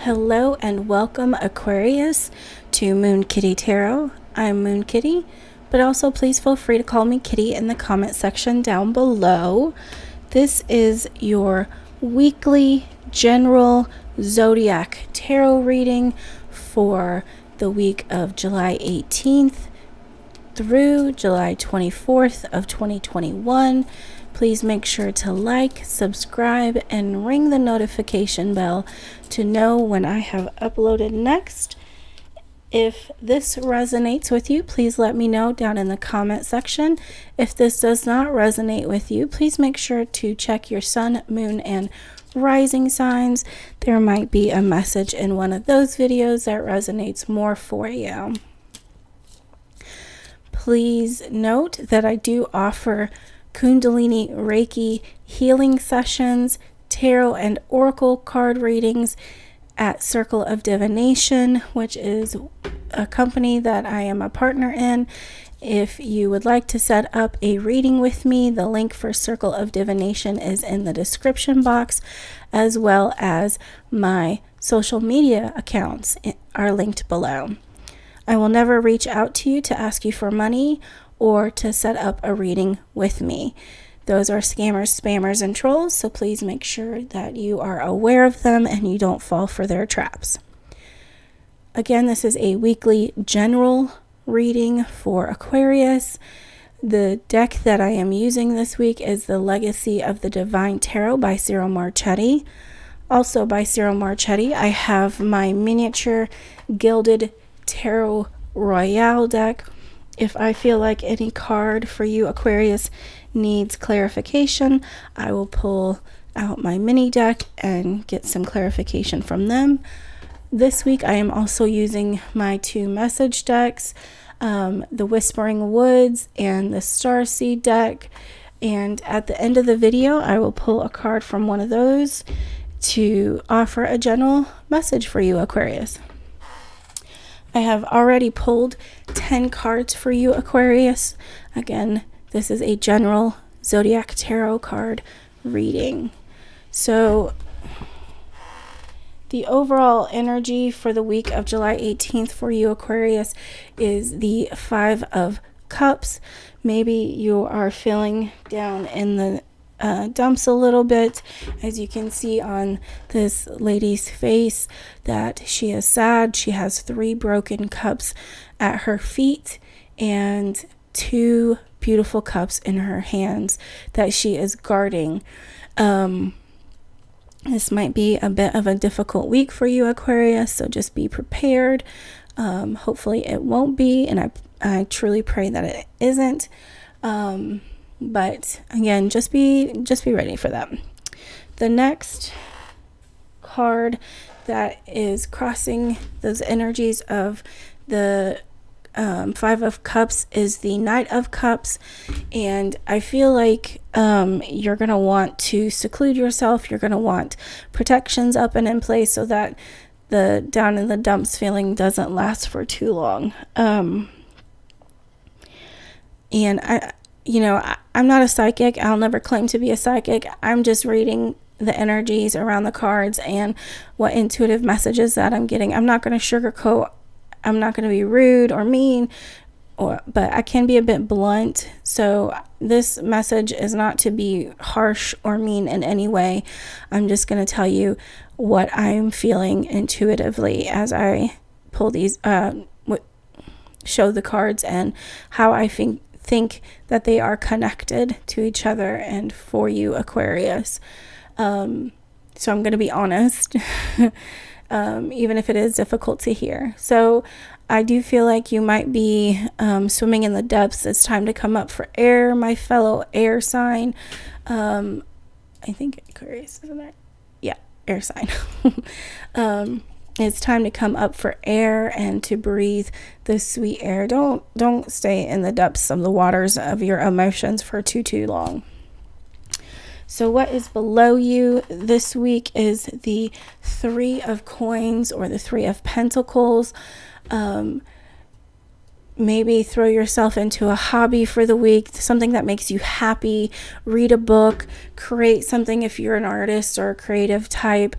Hello and welcome, Aquarius, to Moon Kitty Tarot. I'm Moon Kitty, but also please feel free to call me Kitty in the comment section down below. This is your weekly general Zodiac tarot reading for the week of July 18th through July 24th of 2021. Please make sure to like, subscribe, and ring the notification bell to know when I have uploaded next. If this resonates with you, please let me know down in the comment section. If this does not resonate with you, please make sure to check your sun, moon, and rising signs. There might be a message in one of those videos that resonates more for you. Please note that I do offer Kundalini Reiki healing sessions, tarot and oracle card readings at Circle of Divination, which is a company that I am a partner in. If you would like to set up a reading with me, the link for Circle of Divination is in the description box, as well as my social media accounts are linked below. I will never reach out to you to ask you for money or to set up a reading with me. Those are scammers, spammers, and trolls, so please make sure that you are aware of them and you don't fall for their traps. Again, this is a weekly general reading for Aquarius. The deck that I am using this week is the Legacy of the Divine Tarot by Cyril Marchetti. Also by Cyril Marchetti, I have my miniature Gilded Tarot Royale deck. If I feel like any card for you, Aquarius, needs clarification, I will pull out my mini deck and get some clarification from them. This week, I am also using my two message decks, the Whispering Woods and the Starseed deck. And at the end of the video, I will pull a card from one of those to offer a general message for you, Aquarius. I have already pulled 10 cards for you, Aquarius. Again, this is a general Zodiac Tarot card reading. So, the overall energy for the week of July 18th for you, Aquarius, is the Five of Cups. Maybe you are feeling down in the dumps a little bit, as you can see on this lady's face, that she is sad. She has 3 broken cups at her feet and 2 beautiful cups in her hands that she is guarding. This might be a bit of a difficult week for you, Aquarius, so just be prepared. Hopefully it won't be, and I truly pray that it isn't. But again, just be ready for that. The next card that is crossing those energies of the Five of Cups is the Knight of Cups, and I feel like you're going to want to seclude yourself. You're going to want protections up and in place so that the down in the dumps feeling doesn't last for too long. And I'm not a psychic. I'll never claim to be a psychic. I'm just reading the energies around the cards and what intuitive messages that I'm getting. I'm not going to sugarcoat. I'm not going to be rude or mean, but I can be a bit blunt. So this message is not to be harsh or mean in any way. I'm just going to tell you what I'm feeling intuitively as I pull these, show the cards, and how I think that they are connected to each other and for you, Aquarius. So I'm going to be honest, even if it is difficult to hear. So I do feel like you might be swimming in the depths. It's time to come up for air, my fellow air sign. I think Aquarius, isn't it? Yeah, air sign. It's time to come up for air and to breathe the sweet air. Don't stay in the depths of the waters of your emotions for too long. So what is below you this week is the Three of Coins, or the Three of Pentacles. maybe throw yourself into a hobby for the week, something that makes you happy. Read a book, create something if you're an artist or a creative type,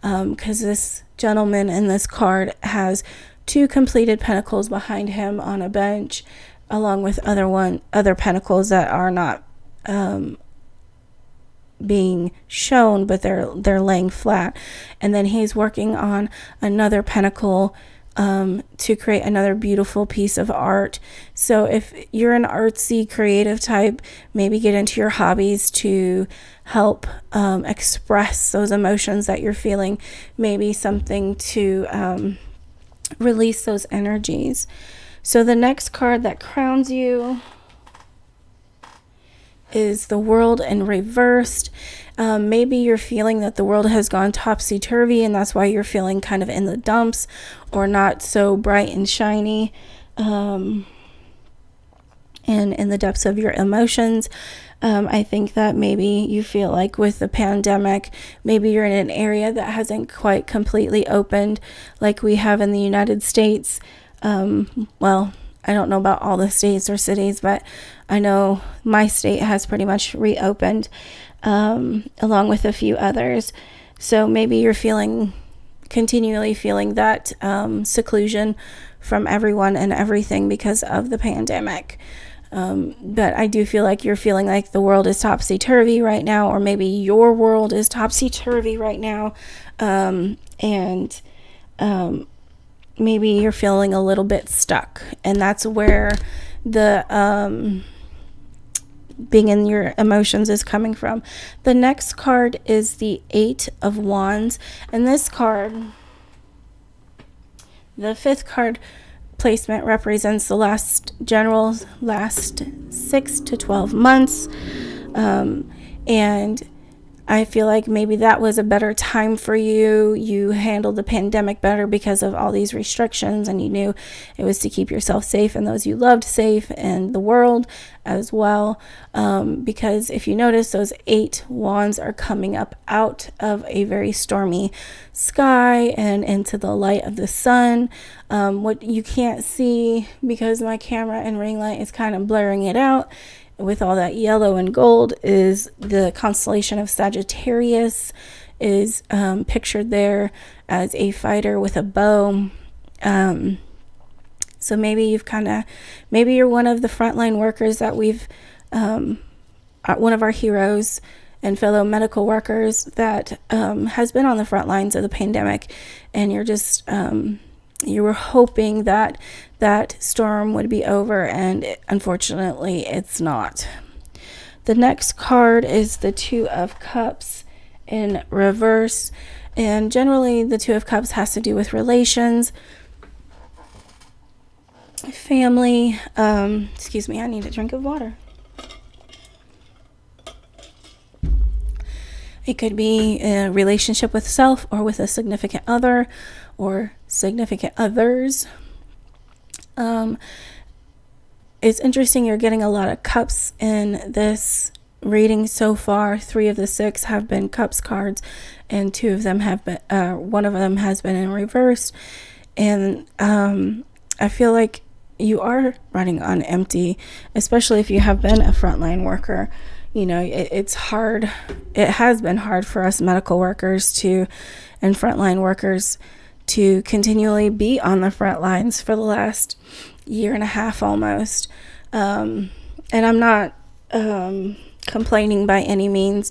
because this gentleman in this card has 2 completed pentacles behind him on a bench, along with other pentacles that are not being shown, but they're laying flat. And then he's working on another pentacle to create another beautiful piece of art. So if you're an artsy creative type, maybe get into your hobbies to help express those emotions that you're feeling, maybe something to release those energies. So the next card that crowns you is the World in reversed. Maybe you're feeling that the world has gone topsy-turvy, and that's why you're feeling kind of in the dumps or not so bright and shiny, and in the depths of your emotions. I think that maybe you feel like with the pandemic, maybe you're in an area that hasn't quite completely opened like we have in the United States. Well, I don't know about all the states or cities, but I know my state has pretty much reopened, along with a few others. So maybe you're continually feeling that seclusion from everyone and everything because of the pandemic. But I do feel like you're feeling like the world is topsy-turvy right now, or maybe your world is topsy-turvy right now. And maybe you're feeling a little bit stuck, and that's where the being in your emotions is coming from. The next card is the 8 of Wands, and this card, the 5th card placement, represents the last 6 to 12 months, and I feel like maybe that was a better time for you. You handled the pandemic better because of all these restrictions, and you knew it was to keep yourself safe and those you loved safe, and the world as well. Because if you notice, those 8 wands are coming up out of a very stormy sky and into the light of the sun. What you can't see, because my camera and ring light is kind of blurring it out with all that yellow and gold, is the constellation of Sagittarius is pictured there as a fighter with a bow. So maybe you're one of the frontline workers that we've, one of our heroes and fellow medical workers that has been on the front lines of the pandemic, and you're just, you were hoping that that storm would be over, and unfortunately it's not. The next card is the 2 of Cups in reverse, and generally the 2 of Cups has to do with relations, family. Excuse me, I need a drink of water. It could be a relationship with self or with a significant other or significant others. It's interesting, you're getting a lot of cups in this reading so far. 3 of the 6 have been cups cards, and 2 of them have been, one of them has been in reverse. And I feel like you are running on empty, especially if you have been a frontline worker. You know, it's hard. It has been hard for us medical workers and frontline workers to continually be on the front lines for the last year and a half almost. And I'm not complaining by any means,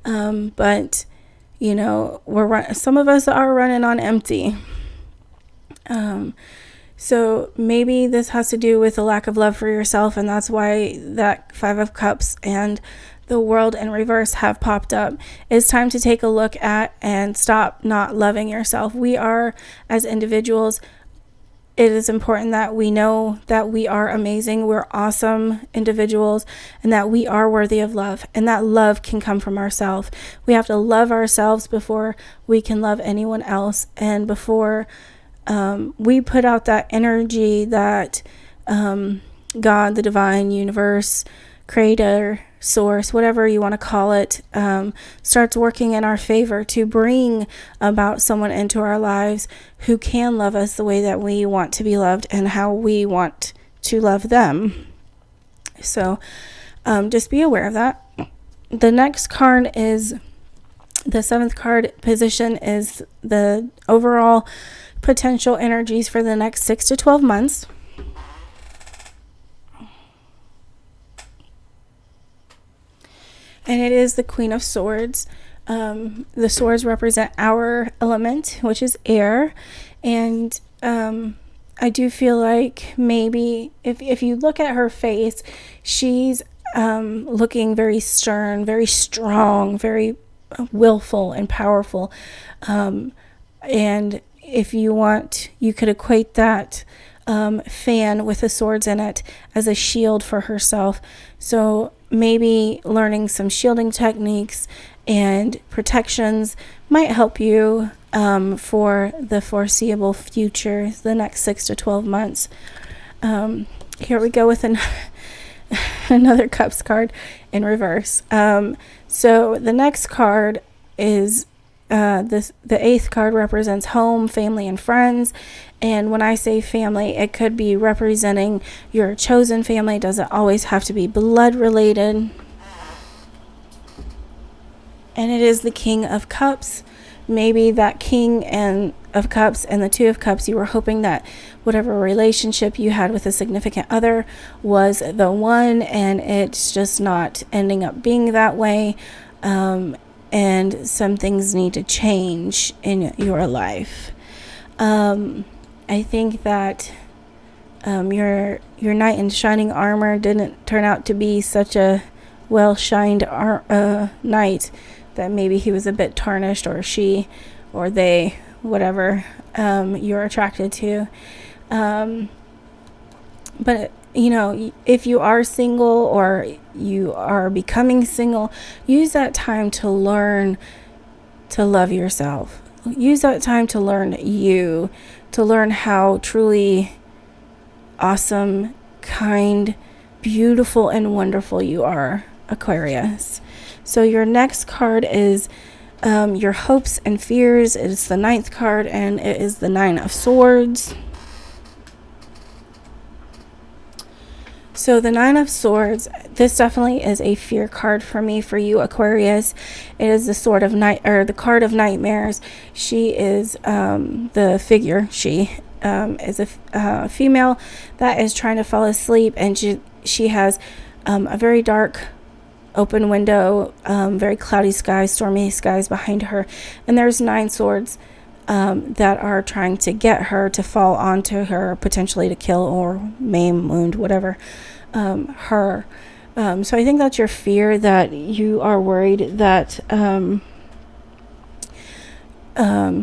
but you know, some of us are running on empty. So maybe this has to do with a lack of love for yourself, and that's why that 5 of Cups and the World in reverse have popped up. It's time to take a look at and stop not loving yourself. We are, as individuals, it is important that we know that we are amazing, we're awesome individuals, and that we are worthy of love, and that love can come from ourselves. We have to love ourselves before we can love anyone else, and before we put out that energy that God, the divine universe, creator, source, whatever you want to call it, starts working in our favor to bring about someone into our lives who can love us the way that we want to be loved and how we want to love them. So just be aware of that. The next card is the 7th card position is the overall potential energies for the next 6 to 12 months. And it is the Queen of Swords. The swords represent our element, which is air. And I do feel like maybe if you look at her face, she's looking very stern, very strong, very willful and powerful. And if you want, you could equate that fan with the swords in it as a shield for herself. So maybe learning some shielding techniques and protections might help you for the foreseeable future, the next 6 to 12 months. Here we go with another Cups card in reverse. So the next card is the 8th card represents home, family, and friends. And when I say family, it could be representing your chosen family. It doesn't always have to be blood related. And it is the King of Cups. Maybe that King of Cups and the 2 of Cups, you were hoping that whatever relationship you had with a significant other was the one, and it's just not ending up being that way. And some things need to change in your life. I think that your knight in shining armor didn't turn out to be such a well-shined knight, that maybe he was a bit tarnished, or she, or they, whatever you're attracted to. But you know, if you are single or you are becoming single, use that time to learn to love yourself. Use that time to learn you, to learn how truly awesome, kind, beautiful, and wonderful you are, Aquarius. So your next card is your hopes and fears. It is the 9th card, and it is the 9 of Swords. So the 9 of Swords, this definitely is a fear card for me, for you, Aquarius. It is the sword of night, or the card of nightmares. She is the figure. She is a female that is trying to fall asleep, and she has a very dark open window, very cloudy skies, stormy skies behind her, and there's 9 swords that are trying to get her to fall onto her, potentially to kill or maim, wound, whatever, her. So I think that's your fear, that you are worried that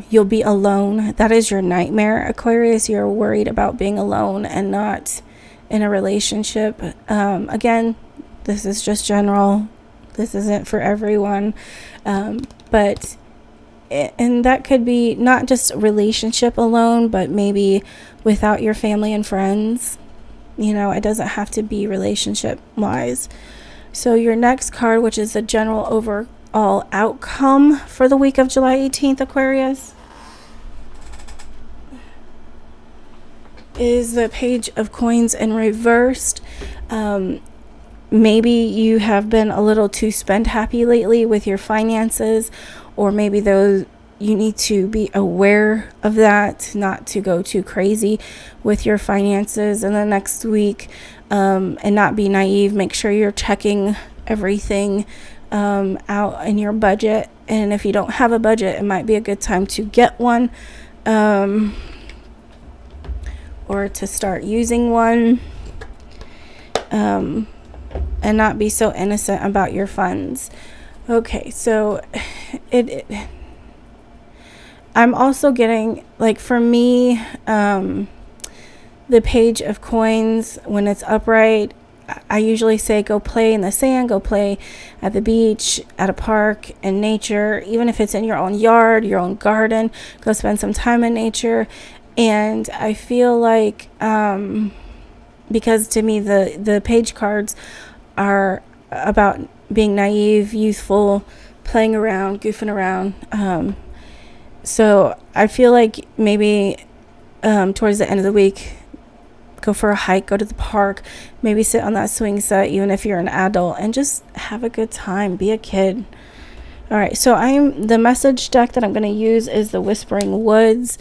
you'll be alone. That is your nightmare, Aquarius. You're worried about being alone and not in a relationship. Again, this is just general. This isn't for everyone. But and that could be not just a relationship alone, but maybe without your family and friends. You know, it doesn't have to be relationship wise. So your next card, which is the general overall outcome for the week of July 18th, Aquarius, is the Page of Coins in reversed. Maybe you have been a little too spend happy lately with your finances, or maybe those you need to be aware of that, not to go too crazy with your finances in the next week, and not be naive. Make sure you're checking everything out in your budget, and if you don't have a budget, it might be a good time to get one, or to start using one, and not be so innocent about your funds. Okay, so I'm also getting, like, for me, the Page of Coins, when it's upright, I usually say go play in the sand, go play at the beach, at a park, in nature, even if it's in your own yard, your own garden, go spend some time in nature. And I feel like, because to me the page cards are about being naive, youthful, playing around, goofing around. So I feel like maybe towards the end of the week, go for a hike, go to the park, maybe sit on that swing set, even if you're an adult, and just have a good time. Be a kid. All right, so the message deck that I'm going to use is the Whispering Woods.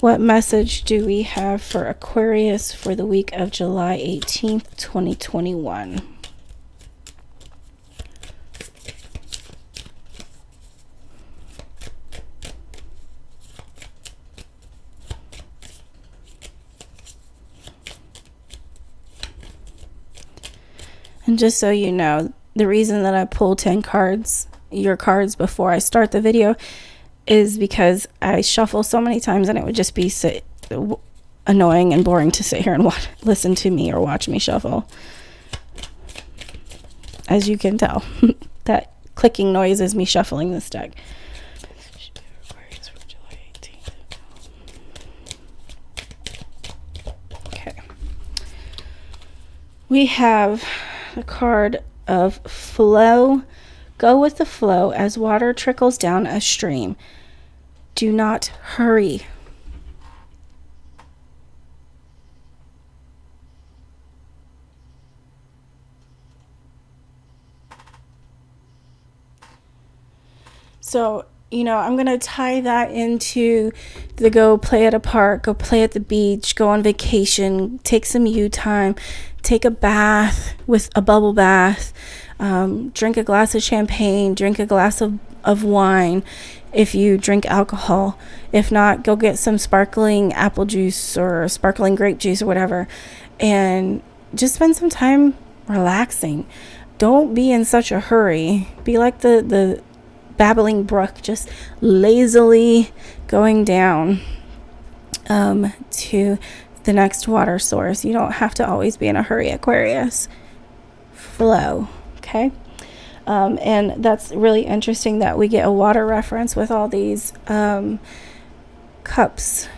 What message do we have for Aquarius for the week of July 18th, 2021? And just so you know, the reason that I pull 10 cards, your cards, before I start the video is because I shuffle so many times and it would just be annoying and boring to sit here and listen to me or watch me shuffle. As you can tell, that clicking noise is me shuffling this deck. Okay. We have a card of flow. Go with the flow as water trickles down a stream. Do not hurry. So, I'm going to tie that into the go play at a park, go play at the beach, go on vacation, take some you time, take a bath with a bubble bath, drink a glass of champagne, drink a glass of wine if you drink alcohol. If not, go get some sparkling apple juice or sparkling grape juice or whatever, and just spend some time relaxing. Don't be in such a hurry. Be like the babbling brook, just lazily going down to the next water source. You don't have to always be in a hurry, Aquarius. Flow, okay? And that's really interesting that we get a water reference with all these cups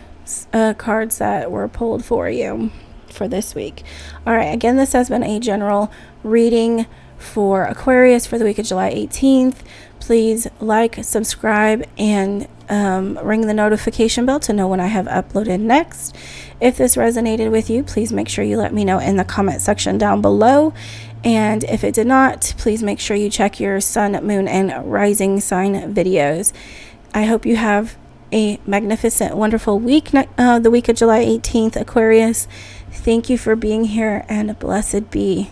cards that were pulled for you for this week. All right, again, this has been a general reading for Aquarius for the week of July 18th. Please like, subscribe, and ring the notification bell to know when I have uploaded next. If this resonated with you, please make sure you let me know in the comment section down below. And if it did not, please make sure you check your sun, moon, and rising sign videos. I hope you have a magnificent, wonderful week, the week of July 18th, Aquarius. Thank you for being here, and blessed be.